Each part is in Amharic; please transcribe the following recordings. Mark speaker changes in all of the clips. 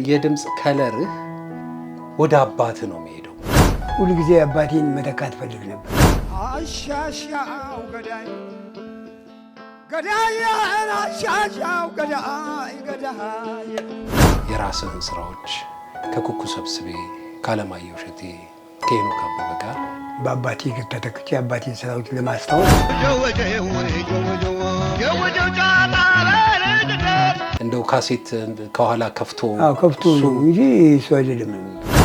Speaker 1: የድምጽ ከለርህ ወደ አባት ነው የሚሄደው።
Speaker 2: ሁሉ ጊዜ አባቴን መተካት ፈልግ ነበር።
Speaker 3: አሻሻው ገዳይ ገዳይ አሻሻው ገዳይ ገዳይ
Speaker 1: የራስህን ስራዎች ከኩኩ ሰብስቤ ከአለማየሁ እሸቴ ከሄኖክ አበበ ጋር
Speaker 2: በአባቴ እግር ተተክቼ አባቴን ስራዎች ለማስታወስ
Speaker 1: እንደው ካሴት ከኋላ ከፍቶ
Speaker 2: ነው እንጂ እሱ አይደለም።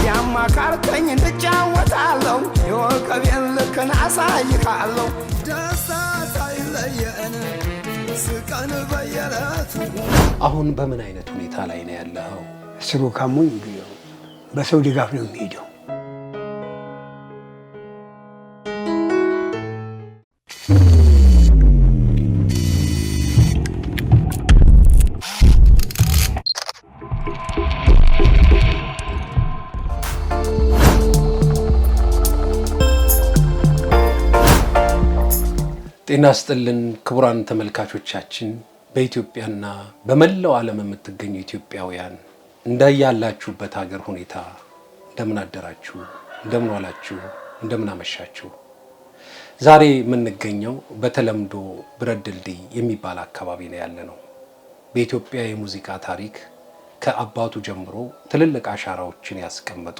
Speaker 3: ያማካርተኝ እንጫወታለሁ የወቀቤን ልክን አሳይካለሁ ደስታ ሳይለየን ስቀን በየለቱ።
Speaker 1: አሁን በምን አይነት ሁኔታ ላይ ነው ያለው?
Speaker 2: ስሩ ካሙኝ በሰው ድጋፍ ነው የሚሄደው።
Speaker 1: ጤና ይስጥልን ክቡራን ተመልካቾቻችን፣ በኢትዮጵያና በመላው ዓለም የምትገኙ ኢትዮጵያውያን እንደያላችሁበት ሀገር ሁኔታ እንደምን አደራችሁ፣ እንደምን ዋላችሁ፣ እንደምን አመሻችሁ። ዛሬ የምንገኘው በተለምዶ ብረት ድልድይ የሚባል አካባቢ ነው ያለነው። በኢትዮጵያ የሙዚቃ ታሪክ ከአባቱ ጀምሮ ትልልቅ አሻራዎችን ያስቀመጡ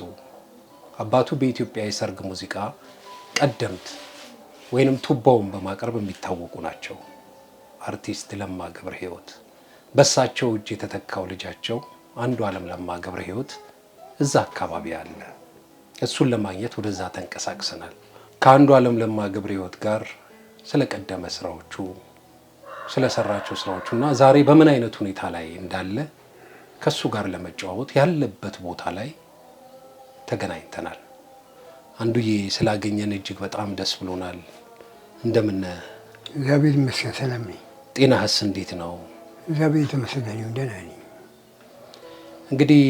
Speaker 1: አባቱ በኢትዮጵያ የሰርግ ሙዚቃ ቀደምት ወይንም ቱባውን በማቅረብ የሚታወቁ ናቸው። አርቲስት ለማ ገብረ ሕይወት በሳቸው እጅ የተተካው ልጃቸው አንዱዓለም ለማ ገብረ ሕይወት እዛ አካባቢ አለ። እሱን ለማግኘት ወደዛ ተንቀሳቅሰናል። ከአንዱዓለም ለማ ገብረ ሕይወት ጋር ስለቀደመ ስራዎቹ፣ ስለሰራቸው ስራዎቹና ዛሬ በምን አይነት ሁኔታ ላይ እንዳለ ከሱ ጋር ለመጨዋወት ያለበት ቦታ ላይ ተገናኝተናል። አንዱዬ ስላገኘን እጅግ በጣም ደስ ብሎናል። እንደምን
Speaker 2: እግዚአብሔር ይመስገን ሰላም ነኝ።
Speaker 1: ጤናህስ እንዴት ነው?
Speaker 2: እግዚአብሔር የተመሰገነ ይሁን ደህና ነኝ።
Speaker 1: እንግዲህ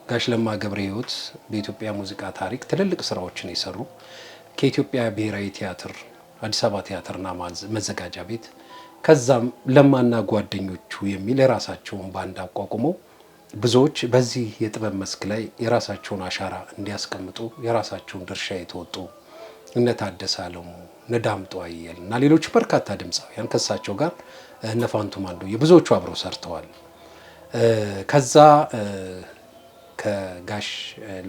Speaker 1: ጋሽ ለማ ገብረ ሕይወት በኢትዮጵያ ሙዚቃ ታሪክ ትልልቅ ስራዎችን የሰሩ ከኢትዮጵያ ብሔራዊ ቲያትር፣ አዲስ አበባ ቲያትርና መዘጋጃ ቤት ከዛም ለማና ጓደኞቹ የሚል የራሳቸውን ባንድ አቋቁመው ብዙዎች በዚህ የጥበብ መስክ ላይ የራሳቸውን አሻራ እንዲያስቀምጡ የራሳቸውን ድርሻ የተወጡ እነ ታደሰ አለሙ፣ እነ ዳምጦ አየለ እና ሌሎች በርካታ ድምፃውያን ከሳቸው ጋር እነ ፋንቱ ማንዶዬ ብዙዎቹ አብረው ሰርተዋል። ከዛ ከጋሽ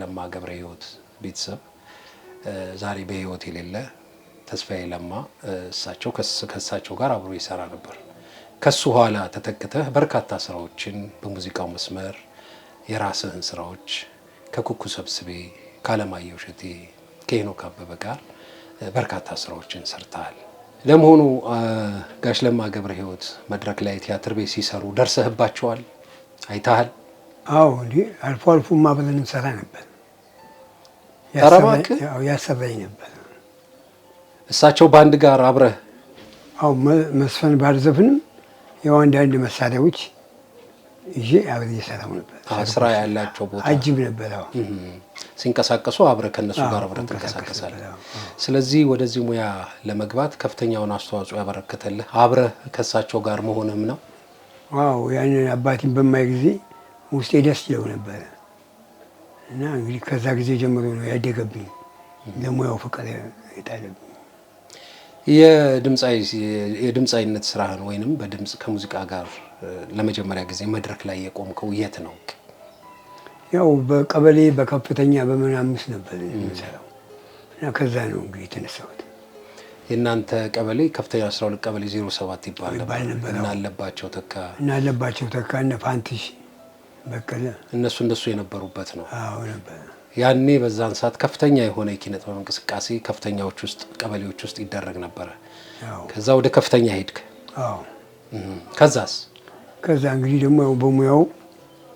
Speaker 1: ለማ ገብረ ሕይወት ቤተሰብ ዛሬ በሕይወት የሌለ ተስፋዬ ለማ እሳቸው ከሳቸው ጋር አብሮ ይሰራ ነበር። ከሱ ኋላ ተተክተህ በርካታ ስራዎችን በሙዚቃው መስመር የራስህን ስራዎች ከኩኩ ሰብስቤ ከአለማየሁ እሸቴ ከሄኖክ አበበ ጋር በርካታ ስራዎችን ሰርተሃል። ለመሆኑ ጋሽ ለማ ገብረ ሕይወት መድረክ ላይ ቲያትር ቤት ሲሰሩ ደርሰህባቸዋል? አይተሃል?
Speaker 2: አዎ እንዴ አልፎ አልፎ ማብለን እንሰራ ነበር። ያሰራኝ ነበር።
Speaker 1: እሳቸው ባንድ ጋር አብረህ?
Speaker 2: አዎ መስፈን ባልዘፍንም ያው አንዳንድ መሳሪያዎች ይዤ አብሬ እሰራው ነበር።
Speaker 1: ስራ ያላቸው ቦታ
Speaker 2: አጅብ ነበር። አዎ
Speaker 1: ሲንቀሳቀሱ አብረህ ከነሱ ጋር አብረህ ትንቀሳቀሳለህ። ስለዚህ ወደዚህ ሙያ ለመግባት ከፍተኛውን አስተዋጽኦ ያበረከተልህ አብረህ ከሳቸው ጋር መሆንም ነው?
Speaker 2: አዎ ያንን አባቴን በማይ ጊዜ ውስጤ ደስ ይለው ነበር እና እንግዲህ ከዛ ጊዜ ጀምሮ ነው ያደገብኝ ለሙያው ፍቅር የጣለብኝ።
Speaker 1: የድምፃዊነት ስራህን ወይንም በድምጽ ከሙዚቃ ጋር ለመጀመሪያ ጊዜ መድረክ ላይ የቆምከው የት ነው?
Speaker 2: ያው በቀበሌ በከፍተኛ በ5 ነበር የምሰራው እና ከዛ ነው እንግዲህ የተነሳሁት።
Speaker 1: የእናንተ ቀበሌ ከፍተኛ 12 ቀበሌ 07 ይባል ነበር። እና አለባቸው ተካ እና ፋንትሽ በቀለ እነሱ የነበሩበት ነው።
Speaker 2: አዎ ነበር።
Speaker 1: ያኔ በዛን ሰዓት ከፍተኛ የሆነ የኪነ ጥበብ እንቅስቃሴ ከፍተኛዎች ውስጥ ቀበሌዎች ውስጥ ይደረግ ነበር። ከዛ ወደ ከፍተኛ ሄድክ?
Speaker 2: አዎ።
Speaker 1: ከዛ
Speaker 2: እንግዲህ ደግሞ በሙያው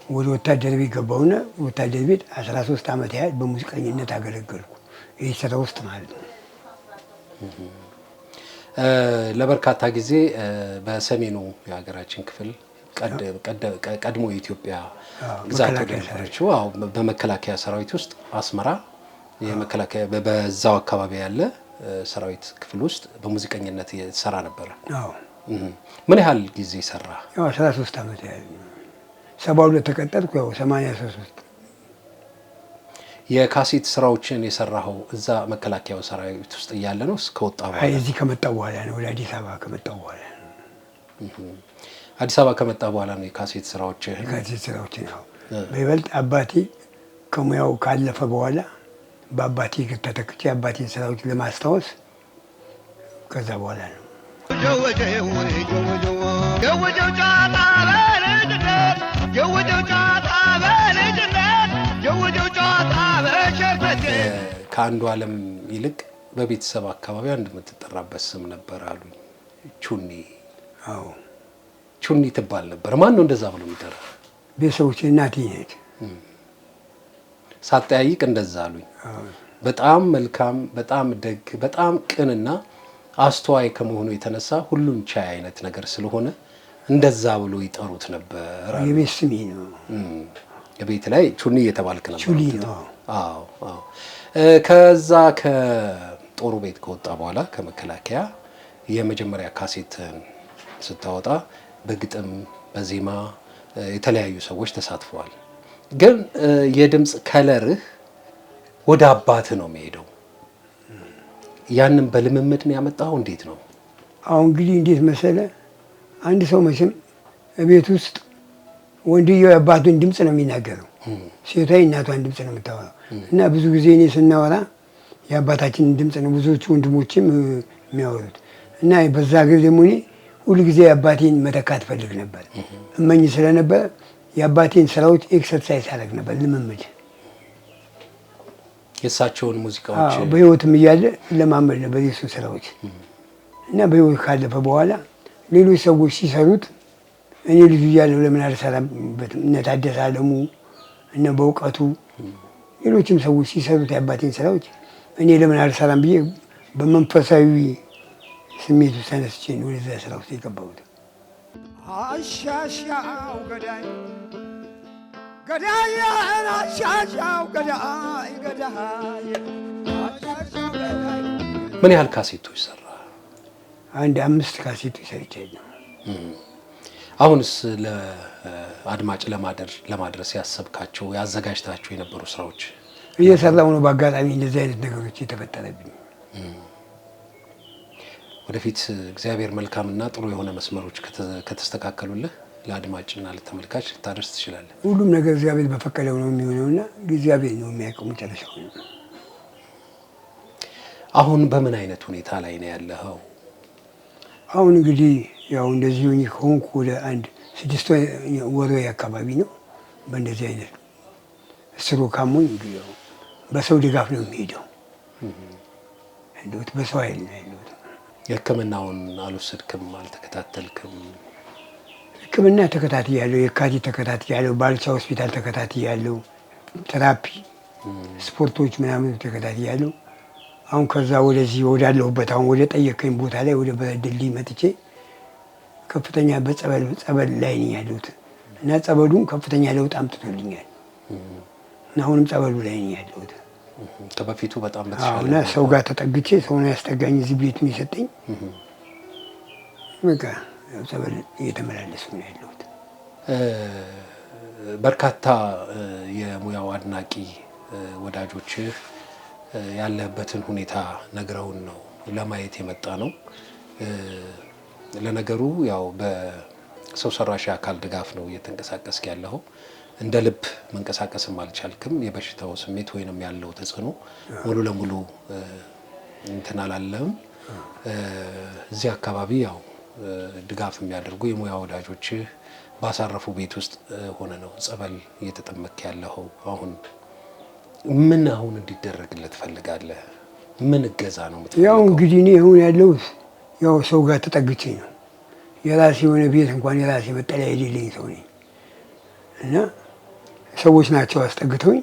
Speaker 2: ወደ ወታደር ቤት ገባሁና ወታደር ቤት 13 ዓመት ያህል በሙዚቀኝነት አገለገልኩ። ይህ ስራ ውስጥ ማለት ነው።
Speaker 1: ለበርካታ ጊዜ በሰሜኑ የሀገራችን ክፍል ቀድሞ የኢትዮጵያ ግዛት ነበረችው። አዎ በመከላከያ ሰራዊት ውስጥ አስመራ የመከላከያ በዛው አካባቢ ያለ ሰራዊት ክፍል ውስጥ በሙዚቀኝነት እየሰራ ነበር።
Speaker 2: አዎ
Speaker 1: ምን ያህል ጊዜ ሰራ?
Speaker 2: ያው 13 ዓመት ያህል 72 ተቀጠርኩ። ያው 83
Speaker 1: የካሴት ስራዎችን የሰራኸው እዛ መከላከያው ሰራዊት ውስጥ እያለ ነው እስከወጣ በኋላ?
Speaker 2: አይ እዚህ ከመጣሁ በኋላ ነው። ወደ አዲስ አበባ ከመጣሁ በኋላ ነው።
Speaker 1: አዲስ አበባ ከመጣ በኋላ ነው የካሴት ስራዎችን?
Speaker 2: የካሴት ስራዎችን ነው በይበልጥ አባቴ ከሙያው ካለፈ በኋላ በአባቴ ተተክቼ አባቴን ስራዎች ለማስታወስ ከዛ በኋላ ነው። ከአንዱ ዓለም ይልቅ በቤተሰብ አካባቢ አንድ የምትጠራበት ስም ነበር አሉኝ። ቹኒ። አዎ
Speaker 1: ቹኒ ትባል ነበር። ማን ነው እንደዛ ብሎ የሚጠራ?
Speaker 2: ቤተሰቦቼ እናቴ ነች።
Speaker 1: ሳጠያይቅ እንደዛ አሉኝ። በጣም መልካም፣ በጣም ደግ፣ በጣም ቅንና አስተዋይ ከመሆኑ የተነሳ ሁሉን ቻይ አይነት ነገር ስለሆነ እንደዛ ብሎ ይጠሩት ነበር።
Speaker 2: የቤት ስሜ ነው።
Speaker 1: የቤት ላይ ቹኒ እየተባልክ ነበር?
Speaker 2: ቹኒ ነው።
Speaker 1: አዎ አዎ። ከዛ ከጦሩ ቤት ከወጣ በኋላ ከመከላከያ የመጀመሪያ ካሴትን ስታወጣ በግጥም በዜማ የተለያዩ ሰዎች ተሳትፈዋል። ግን የድምፅ ከለርህ ወደ አባትህ ነው የሚሄደው። ያንን በልምምድ ነው ያመጣው? እንዴት ነው?
Speaker 2: አሁን እንግዲህ እንዴት መሰለ፣ አንድ ሰው መቼም ቤት ውስጥ ወንድየው የአባቱን ድምፅ ነው የሚናገረው፣ ሴቷ የእናቷን ድምፅ ነው የምታወራው። እና ብዙ ጊዜ እኔ ስናወራ የአባታችንን ድምፅ ነው ብዙዎቹ ወንድሞችም የሚያወሩት። እና በዛ ጊዜ ደግሞ እኔ ሁሉ ጊዜ የአባቴን መተካት ፈልግ ነበር፣ እመኝ ስለነበረ የአባቴን ስራዎች ኤክሰርሳይዝ አደረግ ነበር፣ ልምምድ።
Speaker 1: የእሳቸውን ሙዚቃዎች
Speaker 2: በህይወትም እያለ ለማመድ ነበር የሱ ስራዎች። እና በህይወት ካለፈ በኋላ ሌሎች ሰዎች ሲሰሩት እኔ ልጁ እያለሁ ለምን አልሰራበትም? እነ ታደሰ አለሙ እነ በእውቀቱ ሌሎችም ሰዎች ሲሰሩት የአባቴን ስራዎች እኔ ለምን አልሰራም ብዬ በመንፈሳዊ ስሜቱ ተነስቼ ነው ወደዛ ስራ ውስጥ የገባሁት።
Speaker 3: አሻሻው ገዳይ ገዳይ አሻሻው ገዳይ ገዳይ።
Speaker 1: ምን ያህል ካሴቶች ሰራ?
Speaker 2: አንድ 5 ካሴቶች ሰርቻለሁ።
Speaker 1: አሁንስ ለአድማጭ ለማድረስ ያሰብካቸው ያዘጋጅታቸው የነበሩ ስራዎች?
Speaker 2: እየሰራሁ ነው። በአጋጣሚ እንደዚህ አይነት ነገሮች የተፈጠረብኝ።
Speaker 1: ወደፊት እግዚአብሔር መልካምና ጥሩ የሆነ መስመሮች ከተስተካከሉልህ ለአድማጭና ለተመልካች ልታደርስ ትችላለህ።
Speaker 2: ሁሉም ነገር እግዚአብሔር በፈቀደው ነው የሚሆነውና እግዚአብሔር ነው የሚያውቀው መጨረሻው።
Speaker 1: አሁን በምን አይነት ሁኔታ ላይ ነው ያለኸው?
Speaker 2: አሁን እንግዲህ ያው እንደዚህ ሆኜ ከሆንኩ ወደ 6 ወር አካባቢ ነው። በእንደዚህ አይነት እስሩ ካሞኝ እንግዲህ ያው በሰው ድጋፍ ነው የሚሄደው። እንደውት በሰው ኃይል ነው ያለሁት።
Speaker 1: የሕክምናውን አልወሰድክም? አልተከታተልክም?
Speaker 2: ሕክምና ተከታትያለሁ። የካቲት ተከታትያለሁ። ባልቻ ሆስፒታል ተከታትያለሁ። ቴራፒ ስፖርቶች ምናምን ተከታትያለሁ። አሁን ከዛ ወደዚህ ወዳለሁበት አሁን ወደ ጠየቀኝ ቦታ ላይ ወደ ብረት ድልድይ መጥቼ ከፍተኛ ጸበል ላይ ነኝ ያለሁት እና ጸበሉም ከፍተኛ ለውጥ አምጥቶልኛል እና አሁንም ጸበሉ ላይ ነኝ ያለሁት።
Speaker 1: ከበፊቱ በጣም በተሻለ
Speaker 2: እና ሰው ጋር ተጠግቼ ሰው ነው ያስጠጋኝ፣ እዚህ ቤት ነው የሰጠኝ። በቃ ጸበል እየተመላለስኩ ነው ያለሁት።
Speaker 1: በርካታ የሙያው አድናቂ ወዳጆችህ ያለህበትን ሁኔታ ነግረውን ነው ለማየት የመጣ ነው። ለነገሩ ያው በሰው ሰራሽ አካል ድጋፍ ነው እየተንቀሳቀስክ ያለው። እንደ ልብ መንቀሳቀስም አልቻልክም። የበሽታው ስሜት ወይንም ያለው ተጽዕኖ ሙሉ ለሙሉ እንትን አላለም። እዚህ አካባቢ ያው ድጋፍ የሚያደርጉ የሙያ ወዳጆች ባሳረፉ ቤት ውስጥ ሆነ ነው ጸበል እየተጠመክ ያለው። አሁን እንዲደረግለት ፈልጋለህ? ምን እገዛ ነው የምትፈልገው?
Speaker 2: ያው እንግዲህ እኔ አሁን ያለሁት ያው ሰው ጋር ተጠግቼ ነው። የራሴ የሆነ ቤት እንኳን የራሴ መጠለያ የሌለኝ ሰው ነኝ እና ሰዎች ናቸው አስጠግተውኝ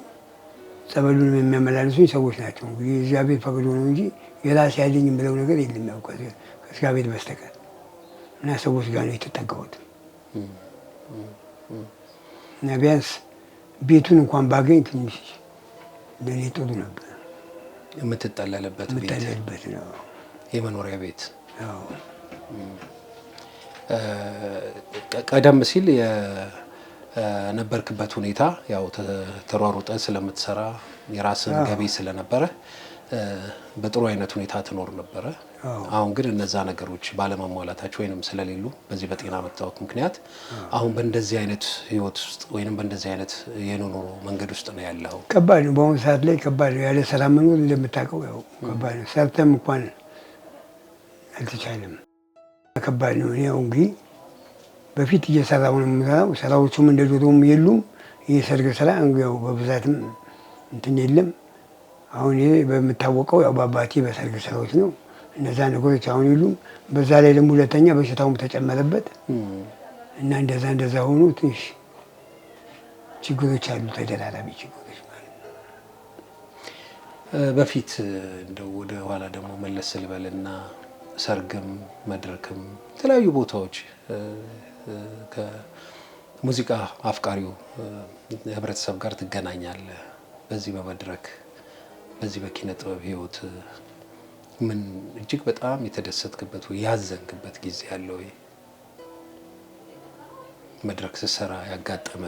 Speaker 2: ጸበሉን የሚያመላልሱኝ ሰዎች ናቸው። እንግዲህ እግዚአብሔር ፈቅዶ ነው እንጂ የራሴ ያለኝ የምለው ነገር የለም ያው ከእግዚአብሔር በስተቀር እና ሰዎች ጋር ነው የተጠጋሁት እና ቢያንስ ቤቱን እንኳን ባገኝ ትንሽ ለኔ ጥሩ ነበር።
Speaker 1: የምትጠለልበት
Speaker 2: ነው
Speaker 1: የመኖሪያ ቤት።
Speaker 2: አዎ
Speaker 1: ቀደም ሲል ነበርክበት ሁኔታ ያው ተሯሩጠ ስለምትሰራ የራስን ገቢ ስለነበረ በጥሩ አይነት ሁኔታ ትኖር ነበረ። አሁን ግን እነዛ ነገሮች ባለመሟላታቸው ወይንም ስለሌሉ በዚህ በጤና መታወክ ምክንያት አሁን በእንደዚህ አይነት ህይወት ውስጥ ወይንም በእንደዚህ አይነት የኑሮ መንገድ ውስጥ ነው ያለው።
Speaker 2: ከባድ ነው። በአሁኑ ሰዓት ላይ ከባድ ነው። ያለ ሰላም መኖር እንደምታውቀው ያው ከባድ ነው። ሰርተም እንኳን አልተቻለም። ከባድ ነው። ያው እንግዲህ በፊት እየሰራሁ ነው የምሰራው። ስራዎቹም እንደ ድሮም የሉም። የሰርግ ስራ ያው በብዛትም እንትን የለም። አሁን ይሄ በምታወቀው ያው በአባቴ በሰርግ ስራዎች ነው። እነዛ ነገሮች አሁን የሉም። በዛ ላይ ደግሞ ሁለተኛ በሽታውም ተጨመረበት እና እንደዛ ሆኖ ትንሽ ችግሮች አሉ፣ ተደራራቢ ችግሮች ማለት ነው።
Speaker 1: በፊት እንደው ወደ ኋላ ደግሞ መለስ ልበልና ሰርግም መድረክም የተለያዩ ቦታዎች ከሙዚቃ አፍቃሪው ህብረተሰብ ጋር ትገናኛለህ። በዚህ በመድረክ በዚህ በኪነ ጥበብ ህይወት ምን እጅግ በጣም የተደሰትክበት ወይ ያዘንክበት ጊዜ አለ ወይ? መድረክ ስትሰራ ያጋጠመ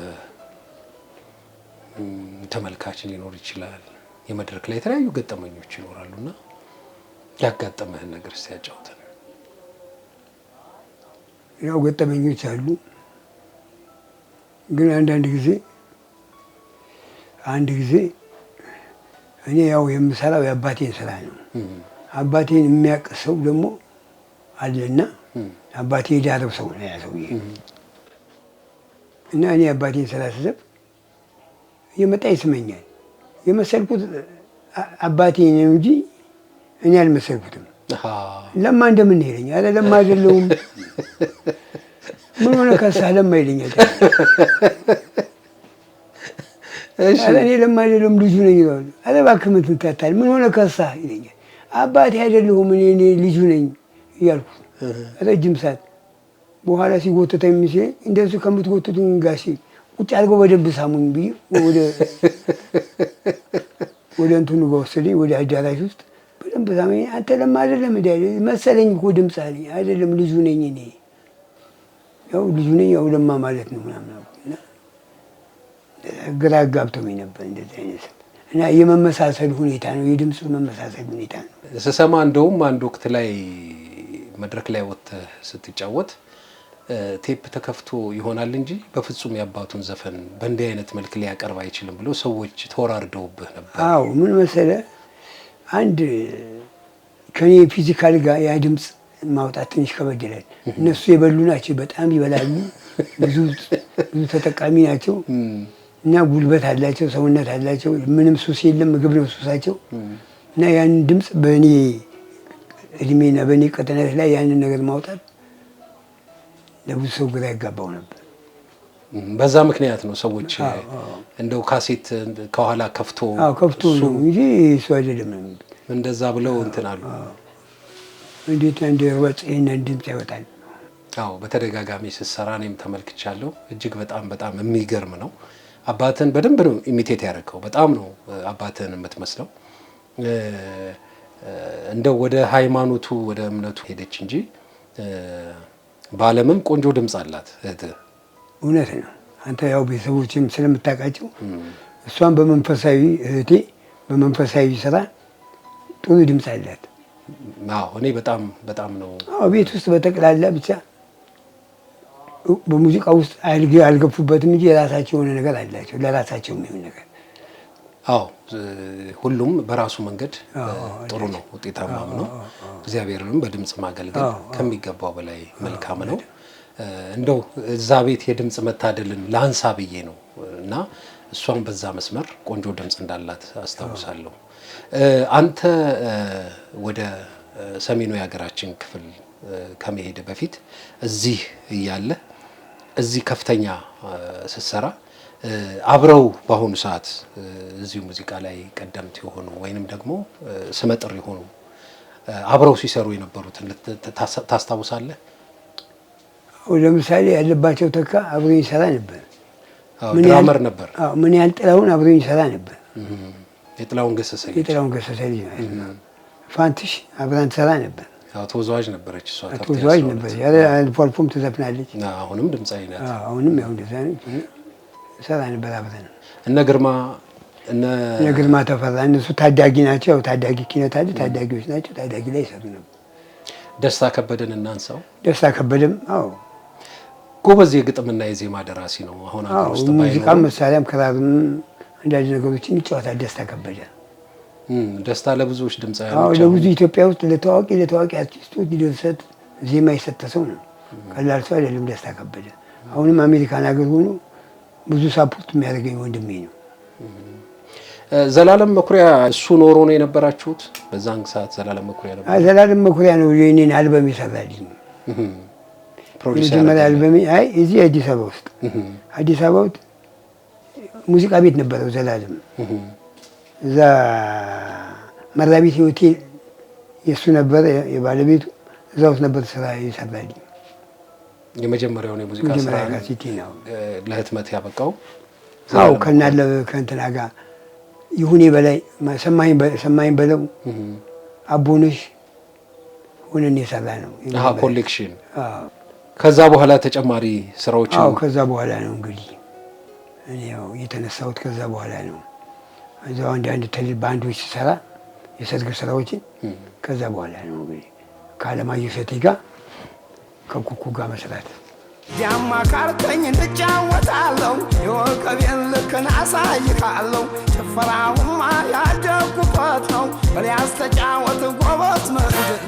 Speaker 1: ተመልካች ሊኖር ይችላል። የመድረክ ላይ የተለያዩ ገጠመኞች ይኖራሉና ያጋጠመህን ነገር እስቲ ያጫውተን።
Speaker 2: ያው ገጠመኞች አሉ፣ ግን አንድ ጊዜ እኔ ያው የምሰራው የአባቴን ስራ ነው። አባቴን የሚያውቅ ሰው ደግሞ አለና አባቴ የዳረው ሰው ነው ያ ሰውዬ እና እኔ አባቴን ስራ ስሰብ እየመጣ ይስመኛል። የመሰልኩት አባቴ ነው እንጂ እኔ አልመሰልኩትም። ለማ እንደምን ይለኛል። አረ ለማ አይደለሁም። ምን ሆነ ከሳ ለማ ይለኛል። አረ እኔ ለማ አይደለሁም ልጁ ነኝ ይላል። አረ እባክህ ምን ትንታታለህ? ምን ሆነ ከሳ ይለኛል። አባቴ አይደለሁም እኔ ልጁ ነኝ እያልኩ ረጅም ሰዓት በኋላ ሲጎተተኝ ሚስለኝ እንደሱ ከምትጎተቱኝ ጋሼ ቁጭ አድርገው በደንብ ሳሙኝ ብዬ ወደ እንትኑ በወሰደኝ ወደ አዳራሽ ውስጥ በደንብ ሳሙኝ። አንተ ለማ አይደለም እንደ መሰለኝ እኮ ድምፅ አለኝ። አይደለም ልጁ ነኝ እኔ ያው ልጁ ነኝ ያው ለማ ማለት ነው ምናምን እና ግራ አጋብቶኝ ነበር እንደዚህ አይነት እና የመመሳሰል ሁኔታ ነው፣ የድምፁ መመሳሰል ሁኔታ ነው።
Speaker 1: ስሰማ እንደውም አንድ ወቅት ላይ መድረክ ላይ ወጥተህ ስትጫወት ቴፕ ተከፍቶ ይሆናል እንጂ በፍጹም የአባቱን ዘፈን በእንዲህ አይነት መልክ ሊያቀርብ አይችልም ብሎ ሰዎች ተወራርደውብህ ነበር።
Speaker 2: አዎ ምን መሰለህ፣ አንድ ከኔ ፊዚካል ጋር ያ ድምፅ ማውጣት ትንሽ ከበድ ይላል። እነሱ የበሉ ናቸው፣ በጣም ይበላሉ፣ ብዙ ተጠቃሚ ናቸው እና ጉልበት አላቸው፣ ሰውነት አላቸው። ምንም ሱስ የለም፣ ምግብ ነው ሱሳቸው እና ያንን ድምፅ በእኔ እድሜና በእኔ ቀጠናት ላይ ያንን ነገር ማውጣት ለብዙ ሰው ግራ ያጋባው ነበር።
Speaker 1: በዛ ምክንያት ነው ሰዎች እንደው ካሴት ከኋላ ከፍቶ
Speaker 2: ነው እንጂ እሱ አይደለም
Speaker 1: እንደዛ ብለው እንትን አሉ።
Speaker 2: እንዴት እንደ ወጥ ይሄንን ድምፅ ያወጣል?
Speaker 1: አዎ በተደጋጋሚ ስትሰራ እኔም ተመልክቻለሁ። እጅግ በጣም የሚገርም ነው። አባትህን በደንብ ነው ኢሚቴት ያደረገው። በጣም ነው አባትህን የምትመስለው። እንደው ወደ ሃይማኖቱ ወደ እምነቱ ሄደች እንጂ በዓለምም ቆንጆ ድምፅ አላት እህትህ።
Speaker 2: እውነት ነው። አንተ ያው ቤተሰቦችም ስለምታውቃቸው እሷን በመንፈሳዊ እህቴ በመንፈሳዊ ስራ ጥሩ ድምፅ አላት።
Speaker 1: አዎ እኔ በጣም ነው።
Speaker 2: አዎ ቤት ውስጥ በጠቅላላ ብቻ በሙዚቃ ውስጥ አልገፉበትም እንጂ የራሳቸው የሆነ ነገር አላቸው፣ ለራሳቸው የሚሆን ነገር።
Speaker 1: አዎ ሁሉም በራሱ መንገድ ጥሩ ነው፣ ውጤታማም ነው። እግዚአብሔርንም በድምፅ ማገልገል ከሚገባው በላይ መልካም ነው። እንደው እዛ ቤት የድምፅ መታደልን ላንሳ ብዬ ነው እና እሷም በዛ መስመር ቆንጆ ድምፅ እንዳላት አስታውሳለሁ። አንተ ወደ ሰሜኑ የሀገራችን ክፍል ከመሄድ በፊት እዚህ እያለ እዚህ ከፍተኛ ስትሰራ አብረው በአሁኑ ሰዓት እዚሁ ሙዚቃ ላይ ቀደምት የሆኑ ወይንም ደግሞ ስመጥር የሆኑ አብረው ሲሰሩ የነበሩትን ታስታውሳለህ?
Speaker 2: ለምሳሌ ያለባቸው ተካ አብሮኝ ይሰራ ነበር።
Speaker 1: ድራመር ነበር።
Speaker 2: ምን ያህል ጥላሁን አብሮኝ ይሰራ ነበር።
Speaker 1: የጥላሁን ገሰሰ ልጅ
Speaker 2: ፋንትሽ አብራን ትሰራ ነበር።
Speaker 1: ተወዛዋዥ ነበረች እሷ።
Speaker 2: ተወዛዋዥ ነበር። አልፎ አልፎም ትዘፍናለች።
Speaker 1: አሁንም ድምፃዊ ናት።
Speaker 2: አሁንም ያው እንደዛ ነው። ሰራ ነበር አብረን።
Speaker 1: እነ ግርማ
Speaker 2: ተፈራ እነሱ ታዳጊ ናቸው። ታዳጊ ኪነት አለ፣ ታዳጊዎች ናቸው። ታዳጊ ላይ ይሰሩ ነበር።
Speaker 1: ደስታ ከበደን እናንሳው።
Speaker 2: ደስታ ከበደም
Speaker 1: ጎበዝ የግጥምና የዜማ ደራሲ ነው። አሁን አገር ውስጥ
Speaker 2: ሙዚቃ መሳሪያም ክራርም አንዳንድ ነገሮችን ይጫወታል ደስታ ከበደ።
Speaker 1: ደስታ ለብዙዎች ድምጻውያን
Speaker 2: ለብዙ ኢትዮጵያ ውስጥ ለታዋቂ አርቲስቶች ድርሰት ዜማ የሰጠ ሰው ነው። ቀላል ሰው አይደለም ደስታ ከበደ። አሁንም አሜሪካን ሀገር ሆኖ ብዙ ሳፖርት የሚያደርገኝ ወንድሜ ነው።
Speaker 1: ዘላለም መኩሪያ እሱ ኖሮ ነው የነበራችሁት በዛን ሰዓት? ዘላለም መኩሪያ ነበር።
Speaker 2: ዘላለም መኩሪያ ነው የኔን አልበም የሰራልኝ። ፕሮዲዩሰር አልበም እዚህ አዲስ አበባ ውስጥ ሙዚቃ ቤት ነበረው ዘላለም። እዛ መራቤት ሆቴል የሱ ነበር የባለቤቱ። እዛ ውስጥ ነበር ስራ የሰራልኝ።
Speaker 1: የመጀመሪያውን የሙዚቃ ስራ
Speaker 2: ነው
Speaker 1: ለህትመት ያበቃው።
Speaker 2: ከእንትና ጋር ይሁኔ በላይ ሰማኝ በለው አቦነሽ ሆነን የሰራ ነው
Speaker 1: ኮሌክሽን። ከዛ በኋላ ተጨማሪ ስራዎች
Speaker 2: ከዛ በኋላ ነው እንግዲህ እኔ የተነሳሁት። ከዛ በኋላ ነው እዛው አንዳንድ ባንዶች ሲሰራ የሰርግ ስራዎችን። ከዛ በኋላ ነው እንግዲህ ከአለማየሁ እሸቴ ጋር ከኩኩ ጋር መስራት።
Speaker 3: ያማካርከኝ እንጫወታለሁ የወቀቤን ልክን አሳይካለሁ። ጭፈራውማ ያደኩበት ነው በሊያስ ተጫወት ጎበዝ መንገድ።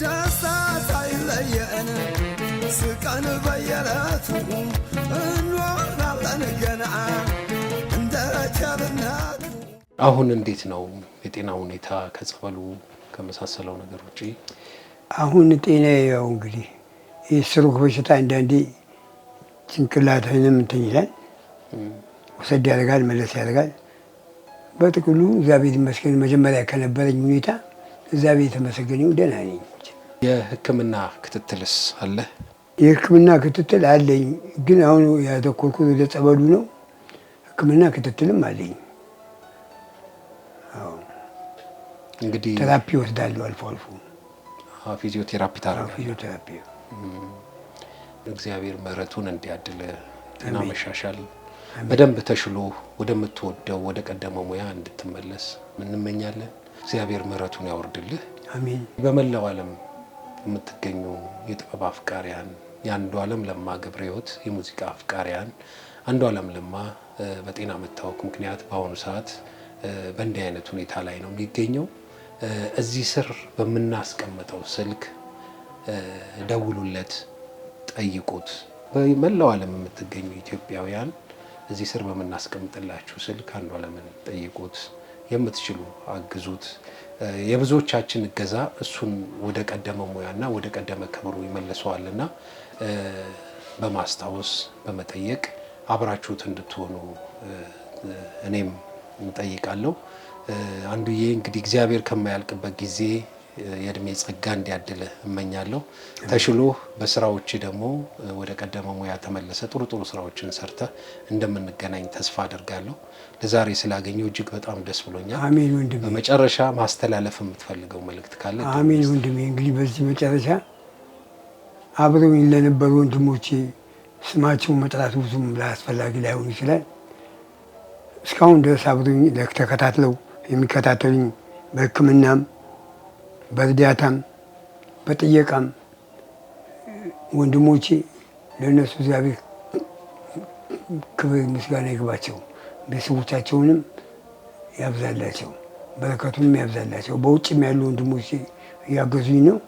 Speaker 3: ደስታ ሳይለየን ስቀን በየለቱ እንኖራለን ገና እንደ ቸርነቱ።
Speaker 1: አሁን እንዴት ነው የጤና ሁኔታ ከጸበሉ ከመሳሰለው ነገር ውጪ?
Speaker 2: አሁን ጤና ያው እንግዲህ የስትሮክ በሽታ አንዳንዴ ጭንቅላትህንም እንትን ይላል፣ ወሰድ ያደርጋል፣ መለስ ያደርጋል። በጥቅሉ እግዚአብሔር ይመስገን መጀመሪያ ከነበረኝ ሁኔታ እግዚአብሔር የተመሰገነው ደህና ነኝ።
Speaker 1: የሕክምና ክትትልስ አለ?
Speaker 2: የሕክምና ክትትል አለኝ፣ ግን አሁን ያተኮርኩት ወደ ጸበሉ ነው። ሕክምና ክትትልም አለኝ።
Speaker 1: እንግዲህ
Speaker 2: ቴራፒ ወስዳለሁ አልፎ አልፎ።
Speaker 1: ፊዚዮቴራፒ ታደርጋለህ?
Speaker 2: ፊዚዮቴራፒ።
Speaker 1: እግዚአብሔር ምሕረቱን እንዲያድል ጤና መሻሻል በደንብ ተሽሎ ወደምትወደው ወደ ቀደመው ሙያ እንድትመለስ እንመኛለን። እግዚአብሔር ምሕረቱን ያወርድልህ።
Speaker 2: አሜን።
Speaker 1: በመላው ዓለም የምትገኙ የጥበብ አፍቃሪያን፣ የአንዱዓለም ለማ ገብረ ሕይወት የሙዚቃ አፍቃሪያን፣ አንዱዓለም ለማ በጤና መታወክ ምክንያት በአሁኑ ሰዓት በእንዲህ አይነት ሁኔታ ላይ ነው የሚገኘው። እዚህ ስር በምናስቀምጠው ስልክ ደውሉለት፣ ጠይቁት። በመላው ዓለም የምትገኙ ኢትዮጵያውያን እዚህ ስር በምናስቀምጥላችሁ ስልክ አንዱዓለምን ጠይቁት፣ የምትችሉ አግዙት። የብዙዎቻችን እገዛ እሱን ወደ ቀደመ ሙያና ወደ ቀደመ ክብሩ ይመልሰዋልና በማስታወስ በመጠየቅ አብራችሁት እንድትሆኑ እኔም እንጠይቃለሁ። አንዱዬ እንግዲህ እግዚአብሔር ከማያልቅበት ጊዜ የእድሜ ጸጋ እንዲያድል እመኛለሁ። ተሽሎ በስራዎች ደግሞ ወደ ቀደመ ሙያ ተመለሰ ጥሩ ጥሩ ስራዎችን ሰርተ እንደምንገናኝ ተስፋ አደርጋለሁ። ለዛሬ ስላገኘው እጅግ በጣም ደስ ብሎኛል።
Speaker 2: አሜን ወንድሜ።
Speaker 1: በመጨረሻ ማስተላለፍ የምትፈልገው መልእክት ካለ?
Speaker 2: አሜን ወንድሜ። እንግዲህ በዚህ መጨረሻ አብረውኝ ለነበሩ ወንድሞቼ ስማቸውን መጥራት ብዙም አስፈላጊ ላይሆን ይችላል። እስካሁን ድረስ አብረውኝ ተከታትለው የሚከታተሉኝ በሕክምናም በእርዳታም በጥየቃም ወንድሞቼ ለእነሱ እግዚአብሔር ክብር ምስጋና ይግባቸው። ቤተሰቦቻቸውንም ያብዛላቸው፣ በረከቱንም ያብዛላቸው። በውጭም ያሉ ወንድሞቼ እያገዙኝ ነው።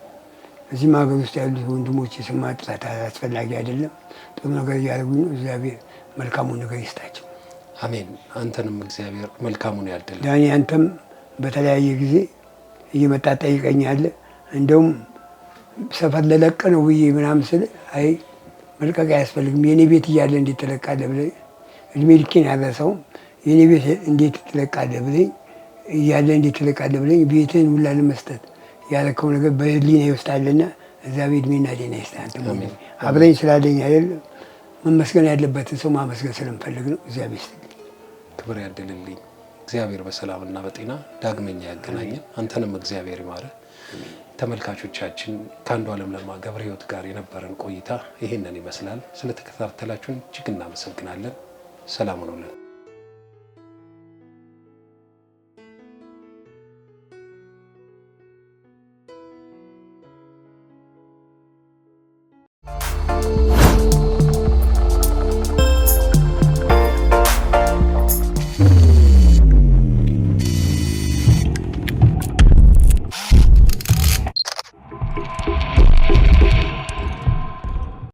Speaker 2: እዚህም ሀገር ውስጥ ያሉት ወንድሞቼ ስም ማጥራት አስፈላጊ አይደለም። ጥሩ ነገር እያደረጉኝ ነው። እግዚአብሔር መልካሙን ነገር ይስጣቸው።
Speaker 1: አሜን። አንተንም እግዚአብሔር መልካሙን ያድል።
Speaker 2: ዳኒ አንተም በተለያየ ጊዜ እየመጣ ጠይቀኛለህ። እንደውም ሰፈር ለለቀ ነው ብዬ ምናምን ስል አይ መልቀቅ አያስፈልግም የኔ ቤት እያለ እንዴት ትለቃለህ ብለህ እድሜ ልኬን ያረሰውም የኔ ቤት እንዴት ትለቃለህ ብለኝ እያለ እንዴት ትለቃለህ ብለኝ ቤትህን ሁላ ለመስጠት ያለከው ነገር በህሊና ይወስዳልና እግዚአብሔር እድሜና ጤና ይስጥህ። አንተ አብረኝ ስላለኝ አይደል መመስገን ያለበትን ሰው ማመስገን ስለምፈልግ ነው። እግዚአብሔር ይስጥልኝ፣
Speaker 1: ክብር ያድልልኝ። እግዚአብሔር በሰላምና በጤና ዳግመኛ ያገናኘን። አንተንም እግዚአብሔር ይማረህ። ተመልካቾቻችን ከአንዱዓለም ለማ ገብረ ሕይወት ጋር የነበረን ቆይታ ይሄንን ይመስላል። ስለተከታተላችሁን እጅግ እናመሰግናለን። ሰላም ሁኑልን።